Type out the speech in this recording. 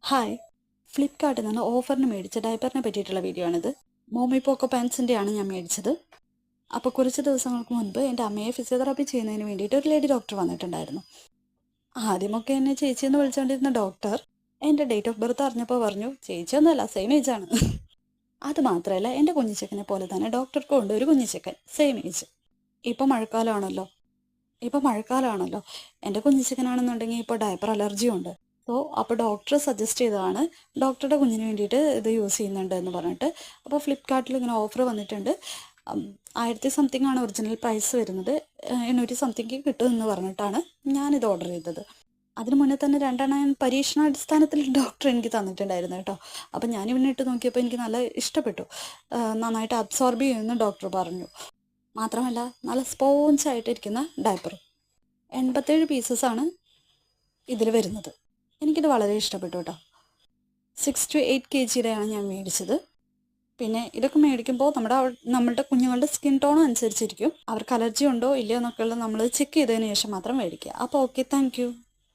Hi, ഫ്ലിപ്കാർട്ടിൽ നിന്ന് ഓഫറിന് മേടിച്ച ഡയപ്പറിനെ പറ്റിയിട്ടുള്ള വീഡിയോ ആണിത്. മോമി പോക്കോ പാൻസിൻ്റെയാണ് ഞാൻ മേടിച്ചത്. അപ്പോൾ കുറച്ച് ദിവസങ്ങൾക്ക് മുൻപ് എൻ്റെ അമ്മയെ ഫിസിയോതെറാപ്പി ചെയ്യുന്നതിന് വേണ്ടിയിട്ട് ഒരു ലേഡി ഡോക്ടർ വന്നിട്ടുണ്ടായിരുന്നു. ആദ്യമൊക്കെ എന്നെ ചേച്ചിയെന്ന് വിളിച്ചുകൊണ്ടിരുന്ന ഡോക്ടർ എൻ്റെ ഡേറ്റ് ഓഫ് ബർത്ത് അറിഞ്ഞപ്പോൾ പറഞ്ഞു, ചേച്ചിയൊന്നുമല്ല, സെയിം ഏജ് ആണ്. അത് മാത്രമല്ല, എൻ്റെ കുഞ്ഞിച്ചക്കനെ പോലെ തന്നെ ഡോക്ടർക്കും ഉണ്ട് ഒരു കുഞ്ഞിച്ചക്കൻ, സെയിം ഏജ്. ഇപ്പോൾ മഴക്കാലമാണല്ലോ എൻ്റെ കുഞ്ഞിച്ചക്കനാണെന്നുണ്ടെങ്കിൽ ഇപ്പോൾ ഡയപ്പർ അലർജിയും ഉണ്ട്. അപ്പോൾ ഡോക്ടർ സജസ്റ്റ് ചെയ്തതാണ്, ഡോക്ടറുടെ കുഞ്ഞിന് വേണ്ടിയിട്ട് ഇത് യൂസ് ചെയ്യുന്നുണ്ട് എന്ന് പറഞ്ഞിട്ട്. അപ്പോൾ ഫ്ലിപ്കാർട്ടിൽ ഇങ്ങനെ ഓഫർ വന്നിട്ടുണ്ട്. 1000 സംതിങ് ആണ് ഒറിജിനൽ പ്രൈസ് വരുന്നത്. 800 സംതിങ് കിട്ടുമെന്ന് പറഞ്ഞിട്ടാണ് ഞാനിത് ഓർഡർ ചെയ്തത്. അതിന് മുന്നേ തന്നെ 2 പരീക്ഷണാടിസ്ഥാനത്തിൽ ഡോക്ടർ എനിക്ക് തന്നിട്ടുണ്ടായിരുന്നു കേട്ടോ. അപ്പം ഞാൻ ഇവനെ ഇട്ട് നോക്കിയപ്പോൾ എനിക്ക് നല്ല ഇഷ്ടപ്പെട്ടു. നന്നായിട്ട് അബ്സോർബ് ചെയ്യുമെന്ന് ഡോക്ടർ പറഞ്ഞു. മാത്രമല്ല നല്ല സ്പോഞ്ചായിട്ടിരിക്കുന്ന ഡയപ്പർ. 87 പീസസാണ് ഇതിൽ വരുന്നത്. എനിക്കിത് വളരെ ഇഷ്ടപ്പെട്ടു കേട്ടോ. 6 to 8 kgയുടെയാണ് ഞാൻ മേടിച്ചത്. പിന്നെ ഇതൊക്കെ മേടിക്കുമ്പോൾ നമ്മളുടെ കുഞ്ഞുങ്ങളുടെ സ്കിൻ ടോൺ അനുസരിച്ചിരിക്കും. അവർക്ക് അലർജി ഉണ്ടോ ഇല്ലയോ എന്നൊക്കെ ഉള്ളത് നമ്മൾ ചെക്ക് ചെയ്തതിന് ശേഷം മാത്രം മേടിക്കുക. അപ്പോൾ ഓക്കെ, താങ്ക് യു.